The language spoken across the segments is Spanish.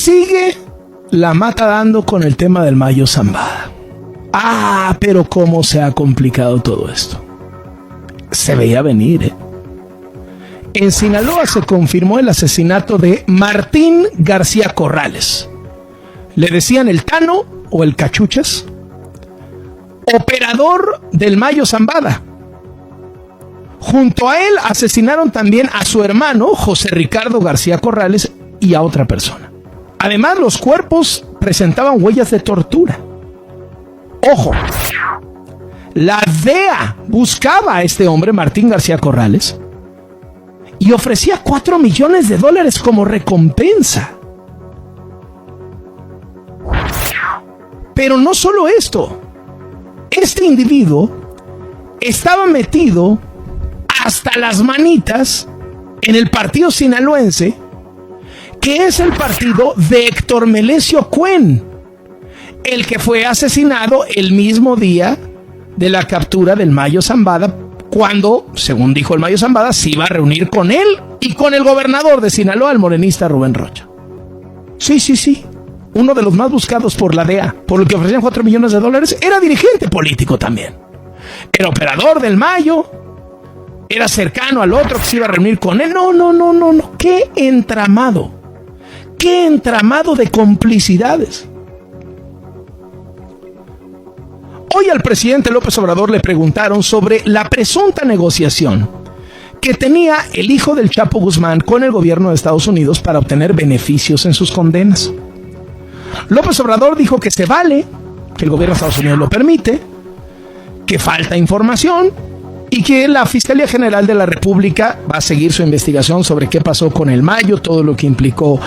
sigue la mata dando con el tema del Mayo Zambada. Pero cómo se ha complicado todo esto. Se veía venir, ¿eh? En Sinaloa se confirmó el asesinato de Martín García Corrales. Le decían el Tano o el Cachuchas, operador del Mayo Zambada. Junto a él asesinaron también a su hermano José Ricardo García Corrales y a otra persona. Además, los cuerpos presentaban huellas de tortura. Ojo, la DEA buscaba a este hombre, Martín García Corrales, y ofrecía $4 millones como recompensa. Pero no solo esto. Este individuo estaba metido hasta las manitas en el partido sinaloense, que es el partido de Héctor Melesio Cuen, el que fue asesinado el mismo día de la captura del Mayo Zambada, cuando, según dijo el Mayo Zambada, se iba a reunir con él y con el gobernador de Sinaloa, el morenista Rubén Rocha. Sí. Uno de los más buscados por la DEA, por lo que ofrecían $4 millones, era dirigente político también. Era operador del Mayo, era cercano al otro que se iba a reunir con él. No. ¡Qué entramado! ¡Qué entramado de complicidades! Hoy al presidente López Obrador le preguntaron sobre la presunta negociación que tenía el hijo del Chapo Guzmán con el gobierno de Estados Unidos para obtener beneficios en sus condenas. López Obrador dijo que se vale, que el gobierno de Estados Unidos lo permite, que falta información y que la Fiscalía General de la República va a seguir su investigación sobre qué pasó con el Mayo, todo lo que implicó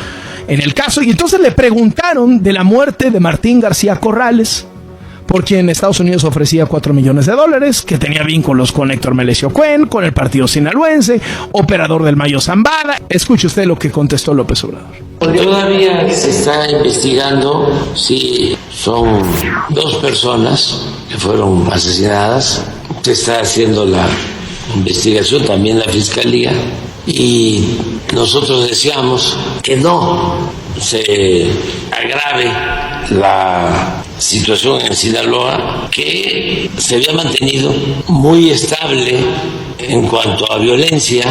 en el caso. Y entonces le preguntaron de la muerte de Martín García Corrales, por quien Estados Unidos ofrecía $4 millones, que tenía vínculos con Héctor Melesio Cuen, con el partido sinaloense, operador del Mayo Zambada. Escuche usted lo que contestó López Obrador. Todavía se está investigando si son 2 personas que fueron asesinadas. Se está haciendo la investigación, también la Fiscalía, y nosotros deseamos que no se agrave la situación en Sinaloa, que se había mantenido muy estable en cuanto a violencia.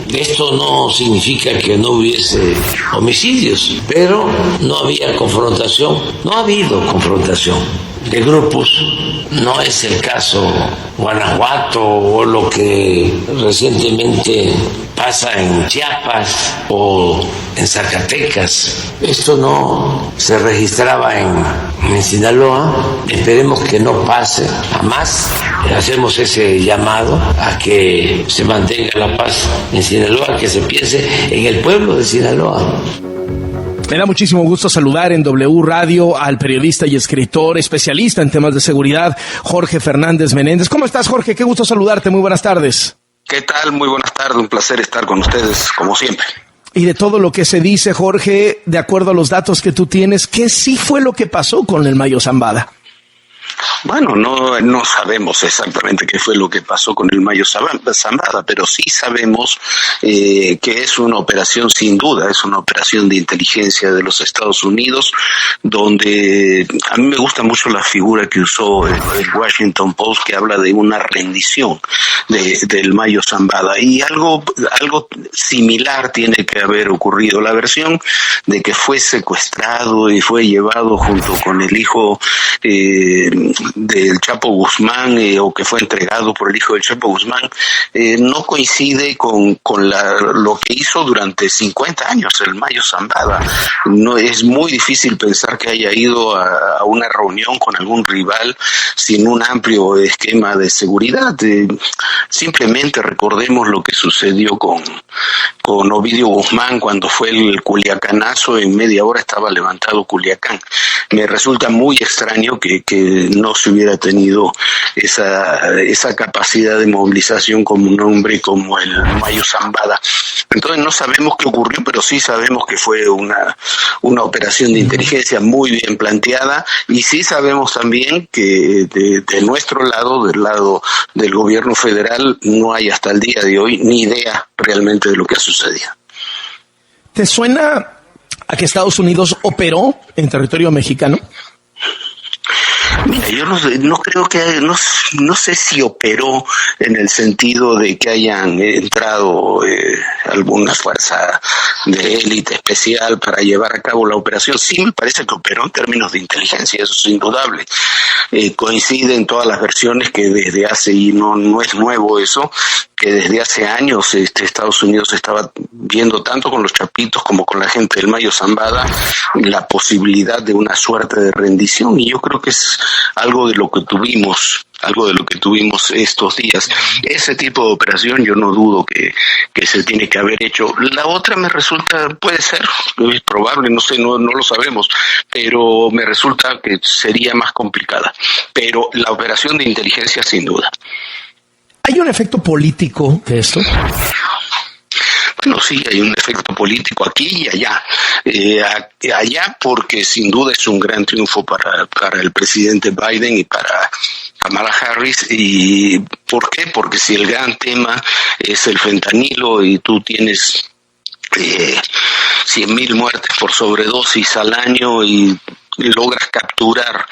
Esto no significa que no hubiese homicidios, pero no había confrontación, no ha habido confrontación de grupos. No es el caso Guanajuato o lo que recientemente pasa en Chiapas o en Zacatecas. Esto no se registraba en Sinaloa. Esperemos que no pase jamás. Hacemos ese llamado a que se mantenga la paz en Sinaloa, que se piense en el pueblo de Sinaloa. Me da muchísimo gusto saludar en W Radio al periodista y escritor especialista en temas de seguridad, Jorge Fernández Menéndez. ¿Cómo estás, Jorge? Qué gusto saludarte. Muy buenas tardes. ¿Qué tal? Muy buenas tardes. Un placer estar con ustedes, como siempre. Y de todo lo que se dice, Jorge, de acuerdo a los datos que tú tienes, ¿qué sí fue lo que pasó con el Mayo Zambada? Bueno, no sabemos exactamente qué fue lo que pasó con el Mayo Zambada, pero sí sabemos que es una operación, sin duda, es una operación de inteligencia de los Estados Unidos, donde a mí me gusta mucho la figura que usó el Washington Post, que habla de una rendición del Mayo Zambada, y algo similar tiene que haber ocurrido. La versión de que fue secuestrado y fue llevado junto con el hijo del Chapo Guzmán, o que fue entregado por el hijo del Chapo Guzmán, no coincide con lo que hizo durante 50 años el Mayo Zambada. No es muy difícil pensar que haya ido a una reunión con algún rival sin un amplio esquema de seguridad. Simplemente recordemos lo que sucedió con Ovidio Guzmán cuando fue el Culiacanazo. En media hora estaba levantado Culiacán. Me resulta muy extraño que no se hubiera tenido esa capacidad de movilización como un hombre como el Mayo Zambada. Entonces no sabemos qué ocurrió, pero sí sabemos que fue una operación de inteligencia muy bien planteada, y sí sabemos también que de nuestro lado, del lado del gobierno federal, no hay hasta el día de hoy ni idea realmente de lo que ha sucedido. ¿Te suena a que Estados Unidos operó en territorio mexicano? Mira, yo no creo que, no sé si operó en el sentido de que hayan entrado alguna fuerza de élite especial para llevar a cabo la operación. Sí me parece que operó en términos de inteligencia, eso es indudable. Coinciden todas las versiones que desde hace, y no es nuevo eso, que desde hace años Estados Unidos estaba viendo tanto con los Chapitos como con la gente del Mayo Zambada la posibilidad de una suerte de rendición, y yo creo que es algo de lo que tuvimos estos días. Ese tipo de operación yo no dudo que se tiene que haber hecho. La otra me resulta, puede ser, es probable, no sé, no lo sabemos, pero me resulta que sería más complicada. Pero la operación de inteligencia sin duda. ¿Hay un efecto político de esto? Bueno, sí, hay un efecto político aquí y allá. Allá porque sin duda es un gran triunfo para el presidente Biden y para Kamala Harris. ¿Y por qué? Porque si el gran tema es el fentanilo y tú tienes 100,000 muertes por sobredosis al año y logras capturar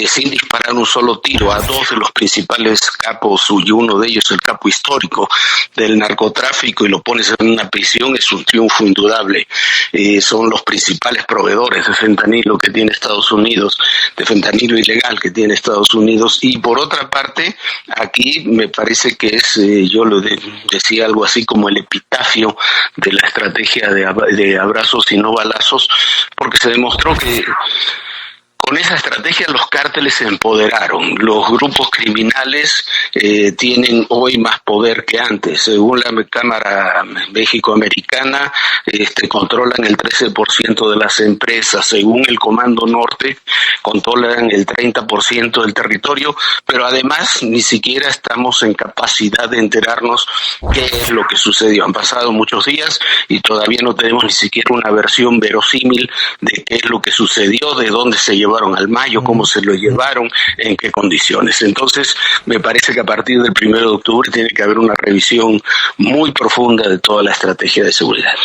sin disparar un solo tiro a dos de los principales capos, y uno de ellos el capo histórico del narcotráfico, y lo pones en una prisión, es un triunfo indudable. Son los principales proveedores de fentanilo que tiene Estados Unidos, de fentanilo ilegal que tiene Estados Unidos. Y por otra parte, aquí me parece que es, yo lo decía algo así como el epitafio de la estrategia de abrazos y no balazos, porque se demostró que con esa estrategia los cárteles se empoderaron. Los grupos criminales tienen hoy más poder que antes. Según la Cámara México-Americana, controlan el 13% de las empresas. Según el Comando Norte, controlan el 30% del territorio, pero además ni siquiera estamos en capacidad de enterarnos qué es lo que sucedió. Han pasado muchos días y todavía no tenemos ni siquiera una versión verosímil de qué es lo que sucedió, de dónde se llevó al Mayo, cómo se lo llevaron, en qué condiciones. Entonces, me parece que a partir del 1 de octubre tiene que haber una revisión muy profunda de toda la estrategia de seguridad.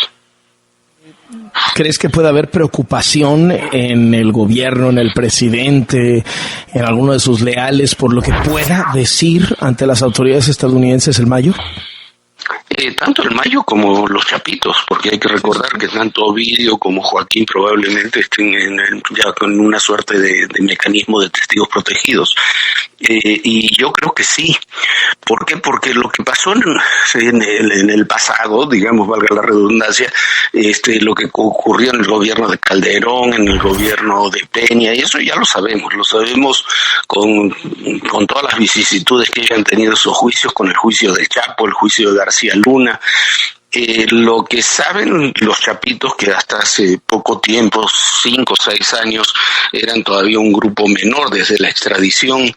¿Crees que puede haber preocupación en el gobierno, en el presidente, en alguno de sus leales por lo que pueda decir ante las autoridades estadounidenses el Mayo? Tanto el Mayo como los Chapitos, porque hay que recordar que tanto Ovidio como Joaquín probablemente estén ya con una suerte de mecanismo de testigos protegidos. Y yo creo que sí. ¿Por qué? Porque lo que pasó en el pasado, digamos, valga la redundancia, lo que ocurrió en el gobierno de Calderón, en el gobierno de Peña, y eso ya lo sabemos con todas las vicisitudes que hayan tenido esos juicios, con el juicio del Chapo, el juicio de García Luna. Lo que saben los Chapitos, que hasta hace poco tiempo, 5 o 6 años, eran todavía un grupo menor, desde la extradición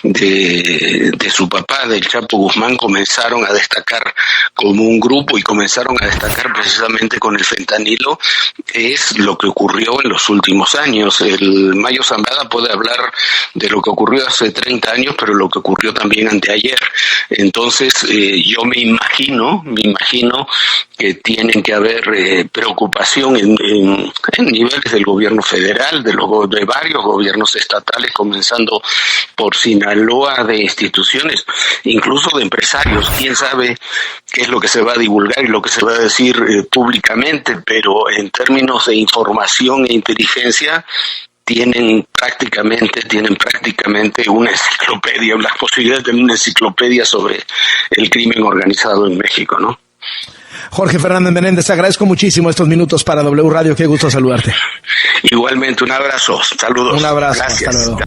de su papá, del Chapo Guzmán, comenzaron a destacar como un grupo y comenzaron a destacar precisamente con el fentanilo, es lo que ocurrió en los últimos años. El Mayo Zambada puede hablar de lo que ocurrió hace 30 años, pero lo que ocurrió también anteayer. Entonces, yo me imagino que tienen que haber preocupación en niveles del gobierno federal, de varios gobiernos estatales, comenzando por Sinaloa, de instituciones, incluso de empresarios. Quién sabe qué es lo que se va a divulgar y lo que se va a decir públicamente, pero en términos de información e inteligencia tienen prácticamente una enciclopedia, las posibilidades de una enciclopedia sobre el crimen organizado en México, ¿no? Jorge Fernández Menéndez, agradezco muchísimo estos minutos para W Radio. Qué gusto saludarte. Igualmente, un abrazo. Saludos. Un abrazo. Gracias. Hasta luego.